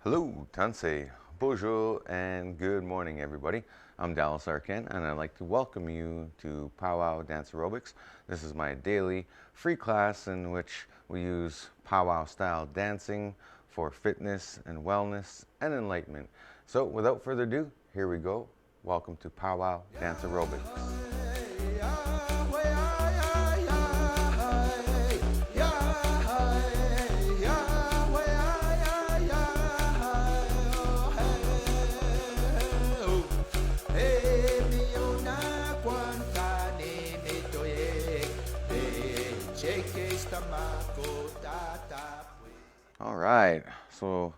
Hello, Tansei, bonjour, and good morning, everybody. I'm Dallas Arcand, and I'd like to welcome you to Pow-wow Dance Aerobics. This is my daily free class in which we use powwow style dancing for fitness and wellness and enlightenment. So, without further ado, here we go. Welcome to Pow-wow Dance Aerobics. All right, so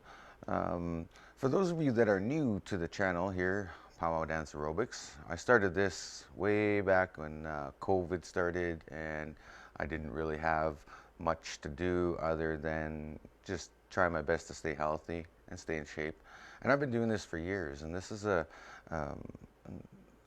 for those of you that are new to the channel here, Pow-wow Dance Aerobics, I started this way back when COVID started, and I didn't really have much to do other than just try my best to stay healthy and stay in shape. And I've been doing this for years, and this is a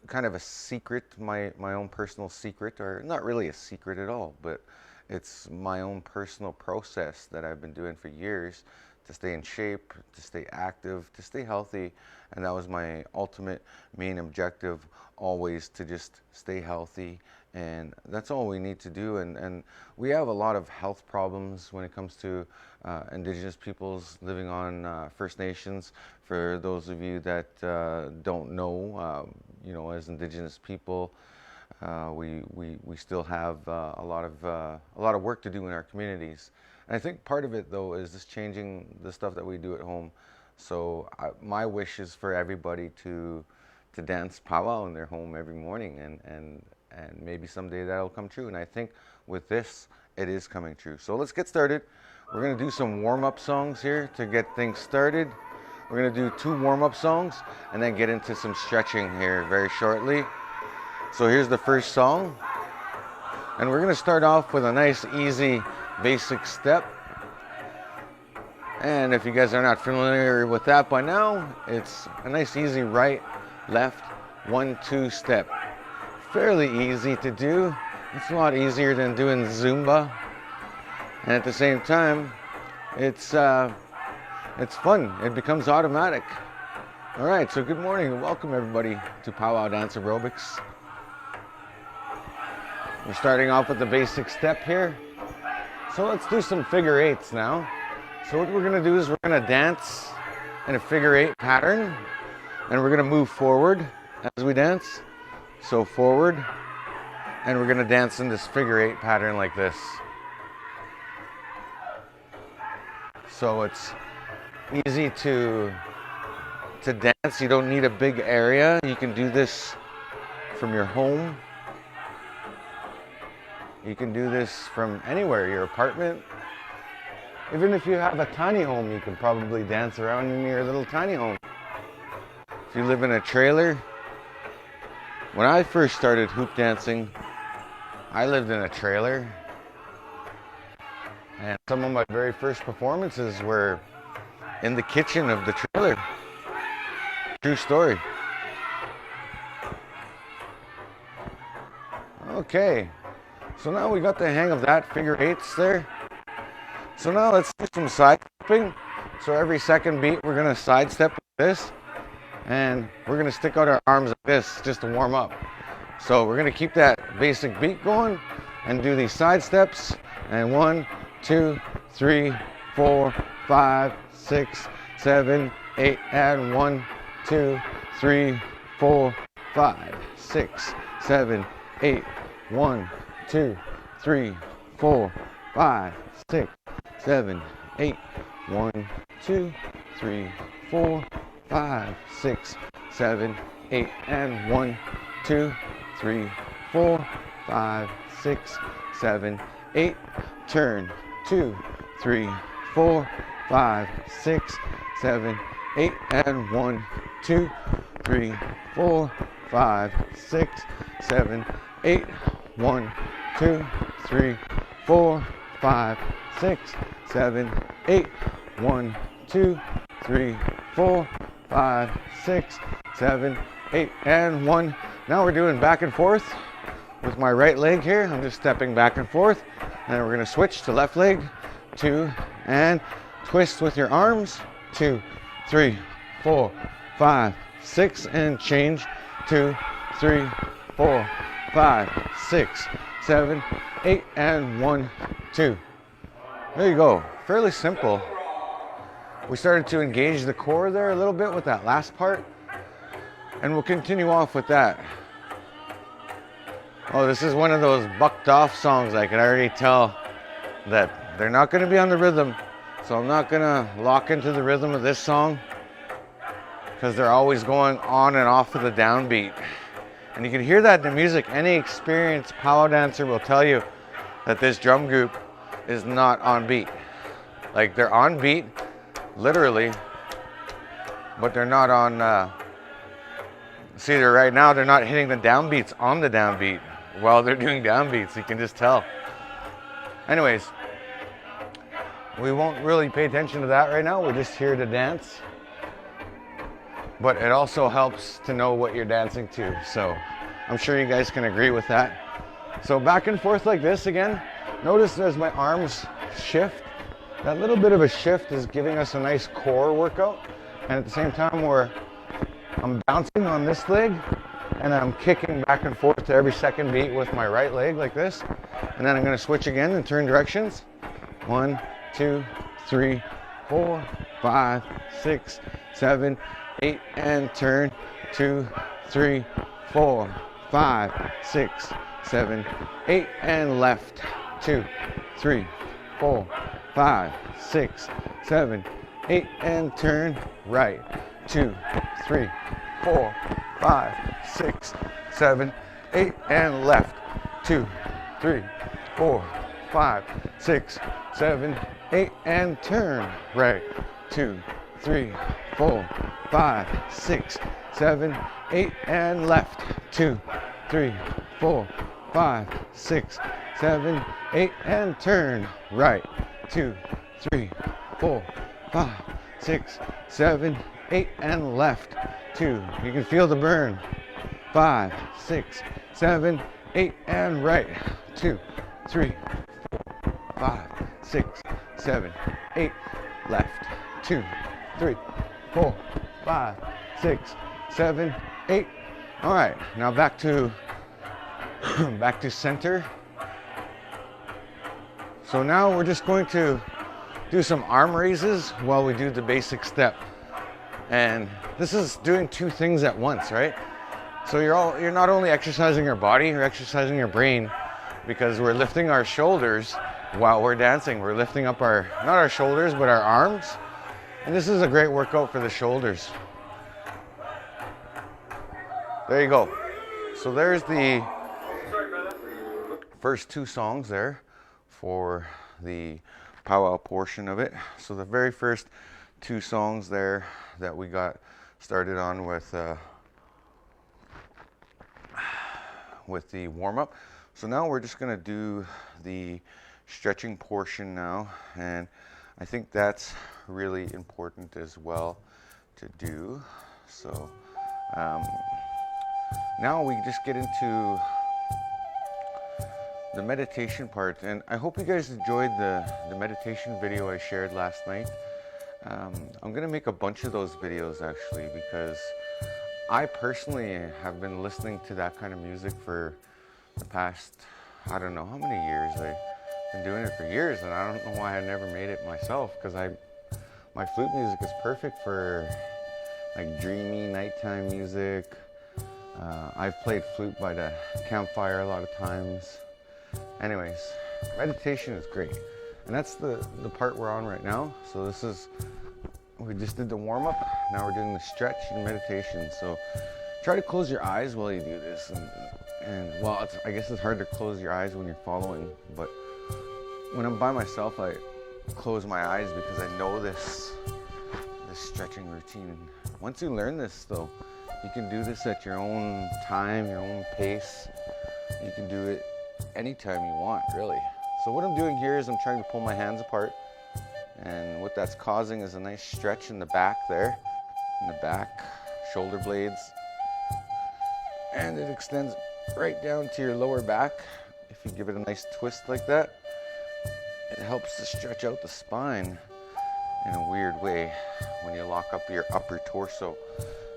kind of a secret, my own personal secret, or not really a secret at all, but it's my own personal process that I've been doing for years to stay in shape, to stay active, to stay healthy. And that was my ultimate main objective, always to just stay healthy. And that's all we need to do. And we have a lot of health problems when it comes to Indigenous peoples living on First Nations. For those of you that don't know, as Indigenous people, we still have a lot of work to do in our communities. And I think part of it, though, is just changing the stuff that we do at home. So my wish is for everybody to dance powwow in their home every morning, and maybe someday that'll come true. And I think with this, it is coming true. So let's get started. We're going to do some warm-up songs here to get things started. We're going to do 2 warm-up songs and then get into some stretching here very shortly. So here's the first song, and we're going to start off with a nice, easy, basic step. And if you guys are not familiar with that by now, it's a nice, easy right, left, 1-2 step. Fairly easy to do. It's a lot easier than doing Zumba, and at the same time, it's fun. It becomes automatic. All right, so good morning and welcome everybody to Pow-wow Dance Aerobics. We're starting off with the basic step here. So let's do some figure eights now. So what we're gonna do is we're gonna dance in a figure 8 pattern, and we're gonna move forward as we dance. So forward, and we're gonna dance in this figure 8 pattern like this. So it's easy to dance. You don't need a big area. You can do this from your home. You can do this from anywhere, your apartment. Even if you have a tiny home, you can probably dance around in your little tiny home. If you live in a trailer, when I first started hoop dancing, I lived in a trailer. And some of my very first performances were in the kitchen of the trailer. True story. Okay. So now we got the hang of that figure 8s there. So now let's do some side stepping. So every second beat we're going to side step like this, and we're going to stick out our arms like this just to warm up. So we're going to keep that basic beat going and do these side steps. And 1, 2, 3, 4, 5, 6, 7, 8, and 1, 2, 3, 4, 5, 6, 7, 8, 1, 2, 3, 4, 5, 6, 7, 8, 1, 2, 3, 4, 5, 6, 7, 8, and 1, 2, 3, 4, 5, 6, 7, 8. Turn 2, 3, 4, 5, 6, 7, 8, and 1, 2, 3, 4, 5, 6, 7, 8. 1, 2, 3, 4, 5, 6, 7, 8. 1, 2, 3, 4, 5, 6, 7, 8, and 1. Now we're doing back and forth with my right leg here. I'm just stepping back and forth, and we're going to switch to left leg, 2, and twist with your arms, 2, 3, 4, 5, 6, and change. 2, 3, 4, 5, 6, 7, 8, and 1, 2. There you go. Fairly simple. We started to engage the core there a little bit with that last part, and we'll continue off with that. Oh, this is one of those bucked off songs. I can already tell that they're not going to be on the rhythm, so I'm not going to lock into the rhythm of this song because they're always going on and off of the downbeat. And you can hear that in the music. Any experienced powwow dancer will tell you that this drum group is not on beat. Like, they're on beat, literally, but they're not on, see, right now they're not hitting the downbeats on the downbeat while they're doing downbeats. You can just tell. Anyways, we won't really pay attention to that right now. We're just here to dance. But it also helps to know what you're dancing to. So I'm sure you guys can agree with that. So back and forth like this again. Notice as my arms shift, that little bit of a shift is giving us a nice core workout. And at the same time, I'm bouncing on this leg and I'm kicking back and forth to every second beat with my right leg like this. And then I'm going to switch again and turn directions. 1, 2, 3, 4, 5, 6, 7, 8, and turn. 2, 3, 4, 5, 6, 7, 8, and left. 2, 3, 4, 5, 6, 7, 8, and turn right. 2, 3, 4, 5, 6, 7, 8, and left. 2, 3, 4, 5, 6, 7, 8, and turn right. 2, 3, 4, 5, 6, 7, 8, and left. 2, 3, 4, 5, 6, 7, 8, and turn right. 2, 3, 4, 5, 6, 7, 8, and left. 2. You can feel the burn. 5, 6, 7, 8, and right. 2, 3, 4, 5, 6, 7, 8, left. 2, 3, 4, 5, 6, 7, 8. All right, now back to center. So now we're just going to do some arm raises while we do the basic step. And this is doing two things at once, right? So you're not only exercising your body, you're exercising your brain, because we're lifting our shoulders while we're dancing. We're lifting up not our shoulders, but our arms. And this is a great workout for the shoulders. There you go. So there's the first two songs there for the powwow portion of it. So the very first two songs there that we got started on with the warm-up. So now we're just going to do the stretching portion now, and I think that's really important as well to do. So now we just get into the meditation part, and I hope you guys enjoyed the meditation video I shared last night. I'm gonna make a bunch of those videos actually, because I personally have been listening to that kind of music for the past, I don't know how many years. I've been doing it for years, and I don't know why I never made it myself, because my flute music is perfect for like dreamy nighttime music. I've played flute by the campfire a lot of times. Anyways, meditation is great, and that's the part we're on right now. So we just did the warm-up, now we're doing the stretch and meditation. So try to close your eyes while you do this, and well, I guess it's hard to close your eyes when you're following, but when I'm by myself I close my eyes because I know this stretching routine. Once you learn this though, you can do this at your own time, your own pace. You can do it anytime you want, really. So what I'm doing here is I'm trying to pull my hands apart, and what that's causing is a nice stretch in the back there, in the back shoulder blades, and it extends right down to your lower back. If you give it a nice twist like that, it helps to stretch out the spine, in a weird way when you lock up your upper torso.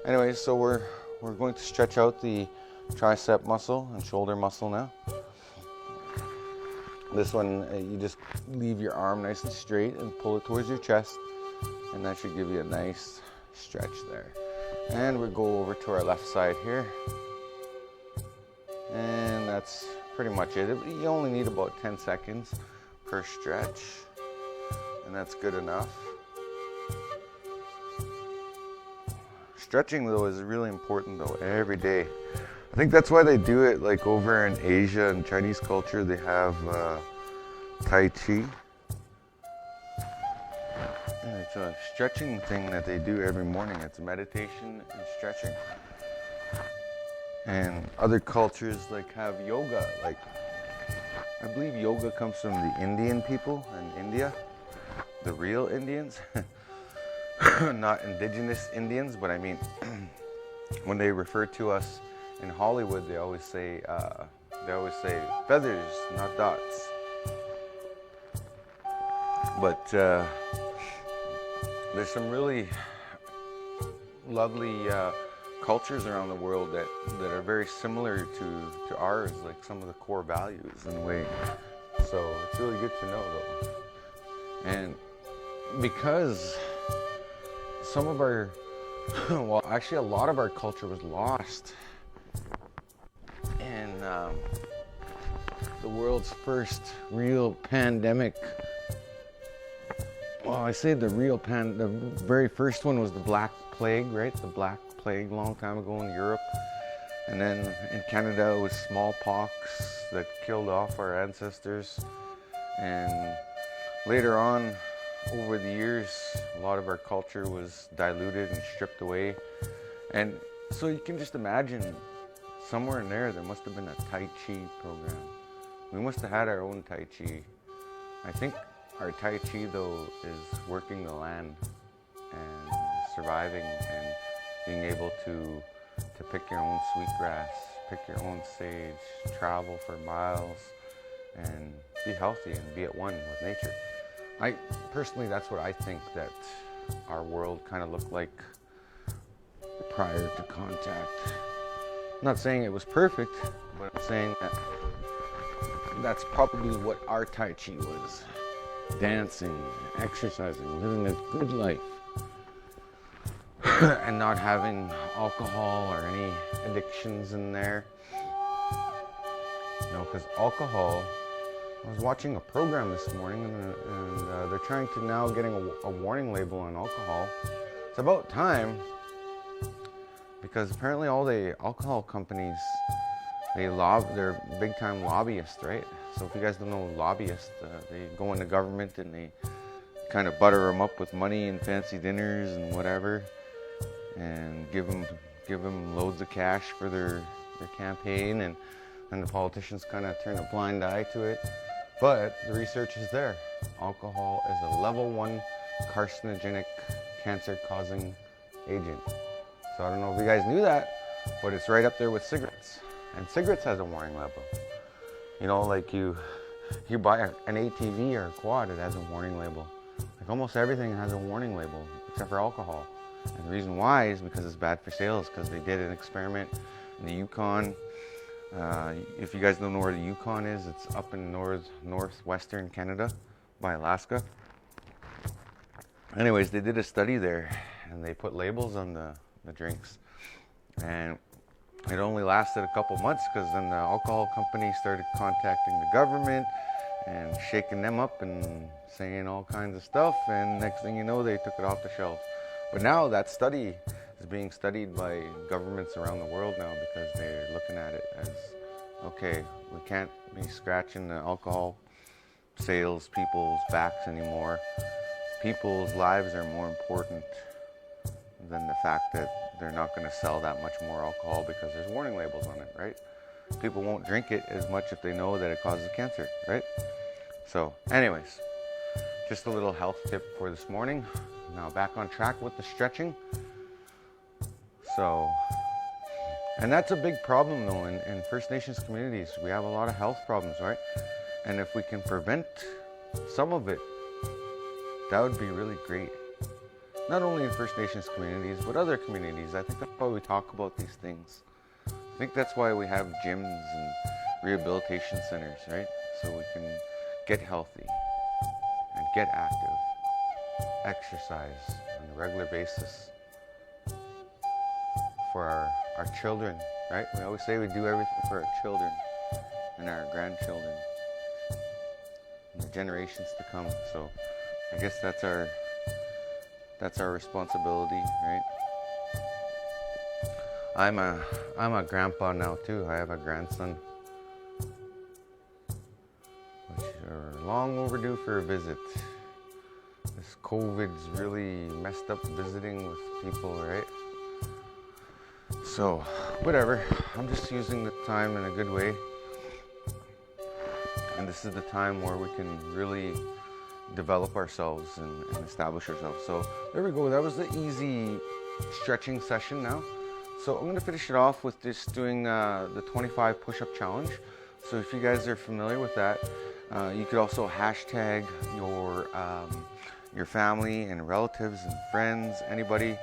Anyway, so we're going to stretch out the tricep muscle and shoulder muscle now. This one, you just leave your arm nice and straight and pull it towards your chest, and that should give you a nice stretch there. And we'll go over to our left side here, and that's pretty much it. You only need about 10 seconds per stretch, and that's good enough. Stretching though is really important though, every day. I think that's why they do it like over in Asia and Chinese culture. They have Tai Chi. And it's a stretching thing that they do every morning. It's meditation and stretching. And other cultures like have yoga. Like, I believe yoga comes from the Indian people in India, the real Indians. Not indigenous Indians, but I mean, when they refer to us in Hollywood, they always say feathers, not dots. But there's some really lovely cultures around the world that are very similar to ours, like some of the core values in a way. So it's really good to know though. And because some of our, well, actually a lot of our culture was lost in the world's first real pandemic. Well, I say the very first one was the Black Plague, right? The Black Plague, a long time ago in Europe. And then in Canada it was smallpox that killed off our ancestors. And later on, over the years, a lot of our culture was diluted and stripped away. And so you can just imagine, somewhere in there must have been a Tai Chi program. We must have had our own Tai Chi. I think our Tai Chi though is working the land and surviving and being able to pick your own sweetgrass, pick your own sage, travel for miles and be healthy and be at one with nature. Personally, that's what I think that our world kind of looked like prior to contact. I'm not saying it was perfect, but I'm saying that that's probably what our Tai Chi was. Dancing, exercising, living a good life. And not having alcohol or any addictions in there. You know, because alcohol, I was watching a program this morning and they're trying to now getting a warning label on alcohol. It's about time, because apparently all the alcohol companies, they're big time lobbyists, right? So if you guys don't know lobbyists, they go into government and they kind of butter them up with money and fancy dinners and whatever, and give them loads of cash for their campaign, and the politicians kind of turn a blind eye to it. But the research is there. Alcohol is a level 1 carcinogenic, cancer-causing agent. So I don't know if you guys knew that, but it's right up there with cigarettes. And cigarettes has a warning label. You know, like you buy an ATV or a quad, it has a warning label. Like almost everything has a warning label, except for alcohol. And the reason why is because it's bad for sales, because they did an experiment in the Yukon. If you guys don't know where the Yukon is, it's up in northwestern Canada by Alaska. Anyways, they did a study there and they put labels on the drinks. And it only lasted a couple months, because then the alcohol company started contacting the government and shaking them up and saying all kinds of stuff. And next thing you know, they took it off the shelf. But now that study is being studied by governments around the world now, because they're looking at it as, okay, we can't be scratching the alcohol sales people's backs anymore. People's lives are more important than the fact that they're not going to sell that much more alcohol because there's warning labels on it, right? People won't drink it as much if they know that it causes cancer, right? So anyways, just a little health tip for this morning. Now back on track with the stretching. So, and that's a big problem though in First Nations communities. We have a lot of health problems, right? And if we can prevent some of it, that would be really great. not only in First Nations communities, but other communities. I think that's why we talk about these things. I think that's why we have gyms and rehabilitation centers, right? So we can get healthy and get active, exercise on a regular basis for our children, right? We always say we do everything for our children and our grandchildren and the generations to come. So I guess that's our responsibility, right? I'm a grandpa now too. I have a grandson, which are long overdue for a visit. This COVID's really messed up visiting with people, right? So, whatever. I'm just using the time in a good way. And this is the time where we can really develop ourselves and establish ourselves. So, there we go. That was the easy stretching session now. So, I'm going to finish it off with just doing the 25 push-up challenge. So, if you guys are familiar with that, you could also hashtag your family and relatives and friends, anybody.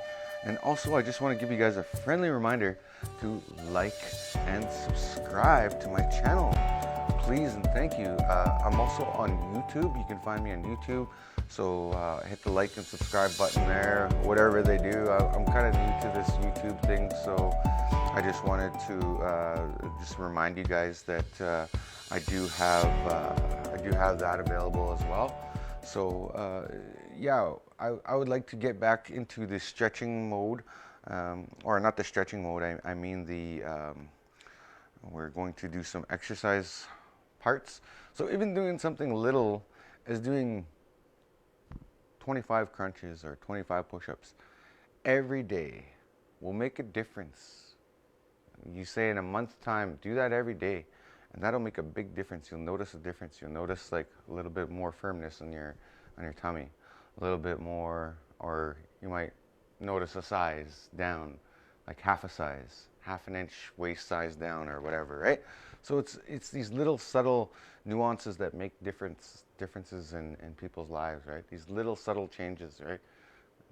And also, I just want to give you guys a friendly reminder to like and subscribe to my channel. Please and thank you. I'm also on YouTube. You can find me on YouTube. So hit the like and subscribe button there, whatever they do. I'm kind of new to this YouTube thing, so I just wanted to just remind you guys that I do have that available as well. So yeah, I would like to get back into the stretching mode, or not the stretching mode. I mean we're going to do some exercise parts. So even doing something little as doing 25 crunches or 25 push-ups every day will make a difference. You say in a month's time, do that every day, and that'll make a big difference. You'll notice a difference. You'll notice like a little bit more firmness on your tummy, a little bit more, or you might notice a size down, like half an inch waist size down or whatever, right? So it's these little subtle nuances that make differences in people's lives, right? These little subtle changes, right?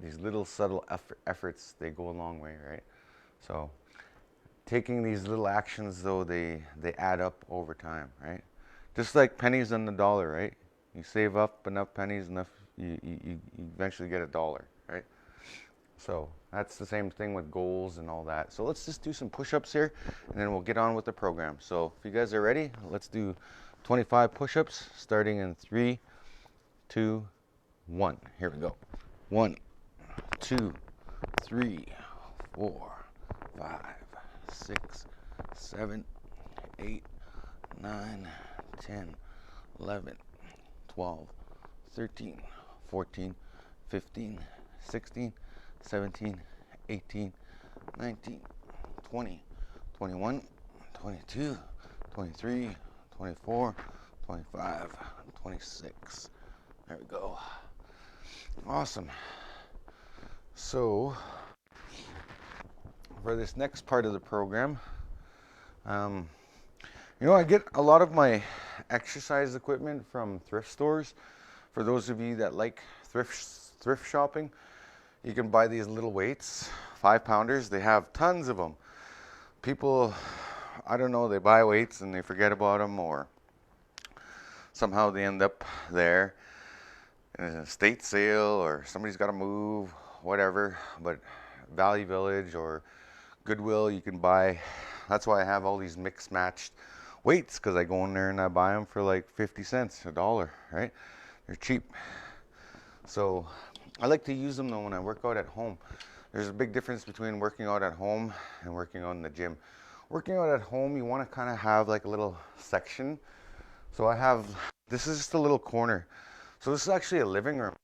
These little subtle efforts, they go a long way, right? So taking these little actions, though, they add up over time, right? Just like pennies on the dollar, right? You save up enough pennies, you eventually get $1, right? So that's the same thing with goals and all that. So let's just do some push-ups here, and then we'll get on with the program. So if you guys are ready, let's do 25 push-ups, starting in 3, 2, 1. Here we go. 1, 2, 3, 4, 5, 6, 7, 8, 9, 10, 11, 12, 13, 14, 15, 16, 17, 18, 19, 20, 21, 22, 23, 24, 25, 26. There we go. Awesome. So, for this next part of the program, I get a lot of my exercise equipment from thrift stores. For those of you that like thrift shopping, you can buy these little weights, 5-pounders. They have tons of them. People, I don't know, they buy weights and they forget about them, or somehow they end up there in an estate sale, or somebody's got to move, whatever. But Value Village or Goodwill, you can buy. That's why I have all these mixed matched weights, because I go in there and I buy them for like 50 cents, $1, right? They're cheap. So I like to use them though when I work out at home. There's a big difference between working out at home and working out in the gym. Working out at home, you want to kind of have like a little section. So this is just a little corner. So this is actually a living room.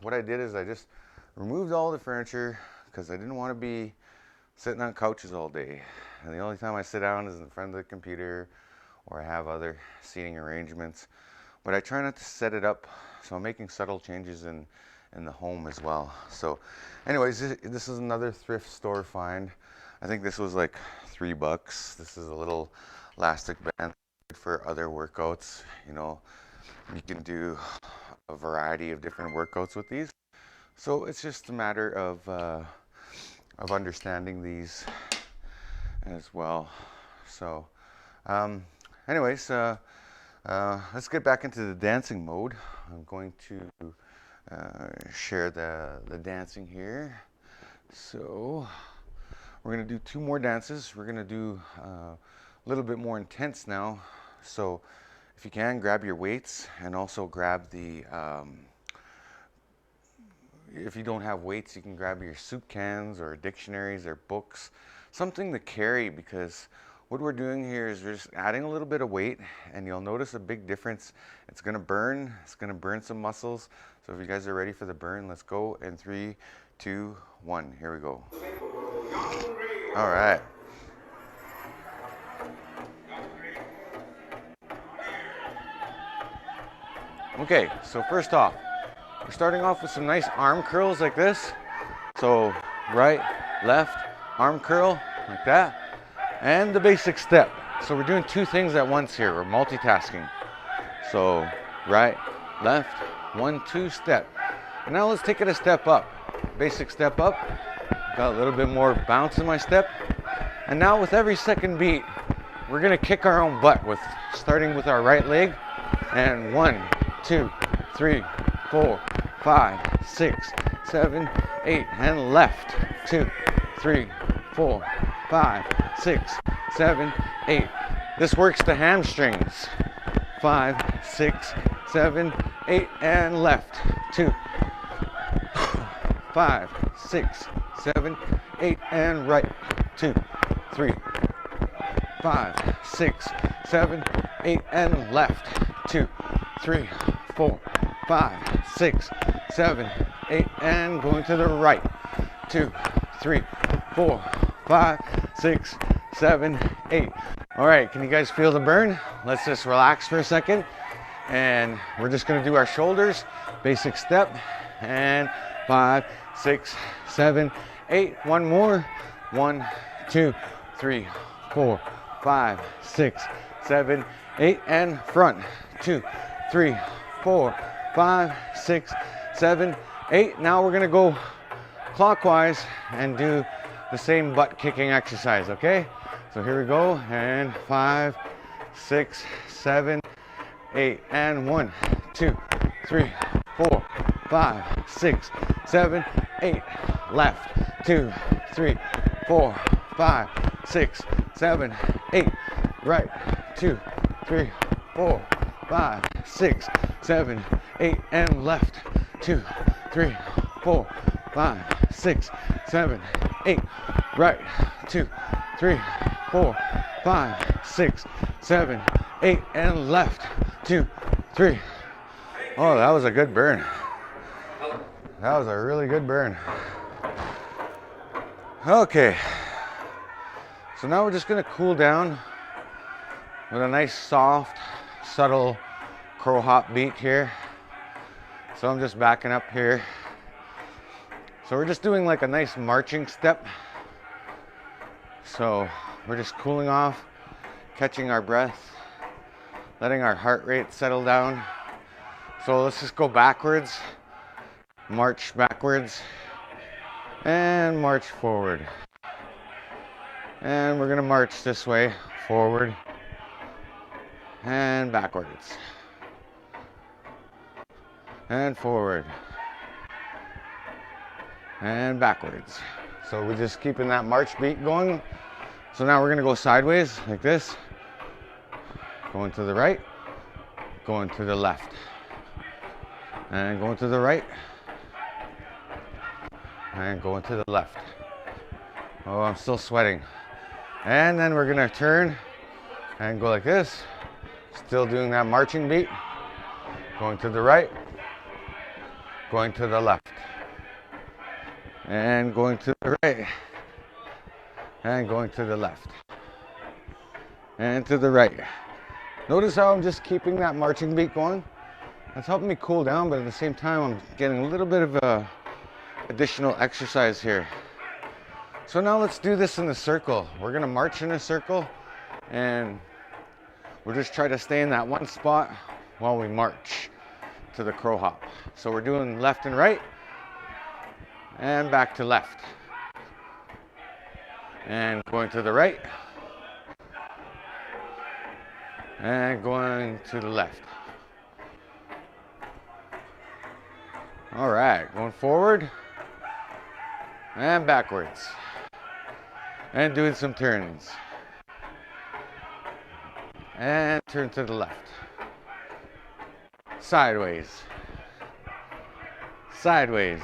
What I did is I just removed all the furniture because I didn't want to be sitting on couches all day. And the only time I sit down is in front of the computer, or I have other seating arrangements. But I try not to set it up, so I'm making subtle changes in the home as well. So anyways, this is another thrift store find. I think this was like $3. This is a little elastic band for other workouts. You can do a variety of different workouts with these. So it's just a matter of understanding these as well. So anyways, let's get back into the dancing mode. I'm going to share the dancing here. So we're going to do 2 more dances. We're going to do a little bit more intense now. So if you can, grab your weights, and also grab the if you don't have weights, you can grab your soup cans or dictionaries or books, something to carry, because what we're doing here is we're just adding a little bit of weight, and you'll notice a big difference. It's going to burn some muscles. So if you guys are ready for the burn, let's go in 3, 2, 1. Here we go. All right. Okay, so first off, we're starting off with some nice arm curls like this. So right, left, arm curl like that, and the basic step. So we're doing 2 things at once here. We're multitasking. So right, left, 1, 2, step. And now let's take it a step up. Basic step up. Got a little bit more bounce in my step. And now with every second beat, we're gonna kick our own butt with starting with our right leg. And 1, 2, 3, 4, 5, 6, 7, 8, and left. 2, 3, 4, 5, 6, 7, 8. This works the hamstrings. 5, 6, 7, 8, and left. 2, 5, 6, 7, 8, and right. 2, 3, 5, 6, 7, 8, and left. 2, 3, 4, 5, 6, 7, 8, and going to the right. 2, 3, 4, 5, 6, 7, 8. All right, can you guys feel the burn? Let's just relax for a second, and we're just going to do our shoulders. Basic step, and 5, 6, 7, 8. One more. 1, 2, 3, 4, 5, 6, 7, 8, and front. 2, 3, 4, 5, 6, 7, 8. Now we're gonna go clockwise and do the same butt kicking exercise, okay? So here we go, and 5, 6, 7, 8, and 1, 2, 3, 4, 5, 6, 7, 8. Left. 2, 3, 4, 5, 6, 7, 8. Right. 2, 3, 4, 5, 6, 7, 8, and left. 2, 3, 4, 5, 6, 7, 8. Right. 2, 3, 4, 5, 6, 7, 8, and left. 2, 3. Oh, that was a good burn. That was a really good burn. Okay. So now we're just going to cool down with a nice soft, subtle crow hop beat here. So I'm just backing up here. So we're just doing like a nice marching step. So we're just cooling off, catching our breath, letting our heart rate settle down. So let's just go backwards, march backwards, and march forward. And we're gonna march this way, forward and backwards and forward and backwards. So we're just keeping that march beat going. So now we're gonna go sideways like this, going to the right, going to the left, and going to the right, and going to the left. Oh, I'm still sweating. And then we're gonna turn and go like this, still doing that marching beat, going to the right, going to the left, and going to the right, and going to the left, and to the right. Notice how I'm just keeping that marching beat going. That's helping me cool down, but at the same time I'm getting a little bit of additional exercise here. So now let's do this in a circle. We're gonna march in a circle, and we'll just try to stay in that one spot while we march to the crow hop. So we're doing left and right, and back to left. And going to the right, and going to the left. All right, going forward and backwards. And doing some turns. And turn to the left. Sideways. Sideways.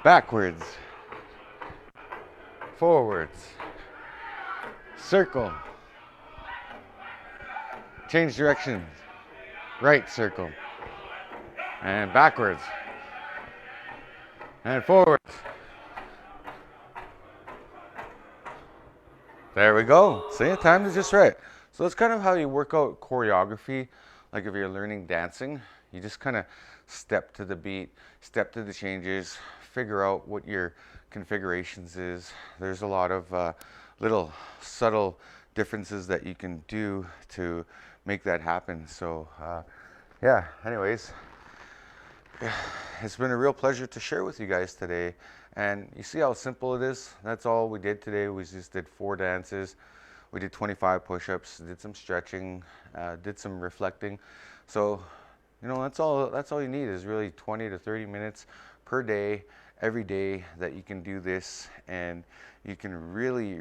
Backwards. Forwards. Circle. Change direction. Right circle. And backwards. And forwards. There we go. See, time is just right. So that's kind of how you work out choreography. Like if you're learning dancing, you just kind of step to the beat, step to the changes, figure out what your configurations is. There's a lot of little subtle differences that you can do to make that happen. So yeah, anyways, it's been a real pleasure to share with you guys today. And you see how simple it is? That's all we did today. We just did 4 dances. We did 25 push-ups, did some stretching, did some reflecting. So, you know, that's all you need is really 20 to 30 minutes per day, every day that you can do this, and you can really,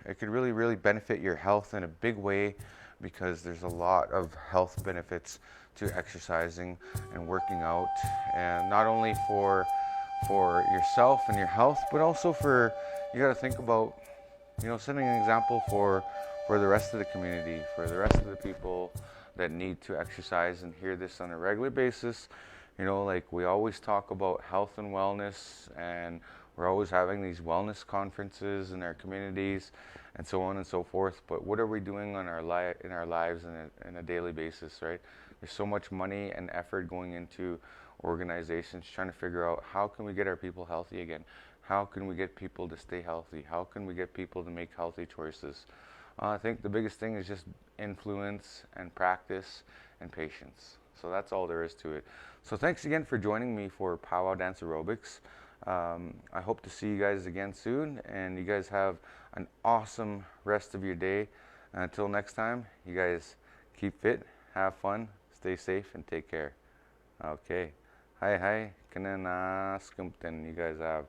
it could really benefit your health in a big way, because there's a lot of health benefits to exercising and working out, and not only for yourself and your health, but also for, you got to think about, you know, setting an example for the rest of the community, for the rest of the people that need to exercise and hear this on a regular basis. You know, like we always talk about health and wellness, and we're always having these wellness conferences in our communities and so on and so forth. But what are we doing on in our lives in a daily basis, right? There's so much money and effort going into organizations trying to figure out how can we get our people healthy again? How can we get people to stay healthy? How can we get people to make healthy choices? I think the biggest thing is just influence and practice and patience. So that's all there is to it. So thanks again for joining me for Pow-wow Dance Aerobics. I hope to see you guys again soon, and you guys have an awesome rest of your day. Until next time, you guys keep fit, have fun, stay safe, and take care. Okay. Hi, hi. Kanana skumpten. You guys have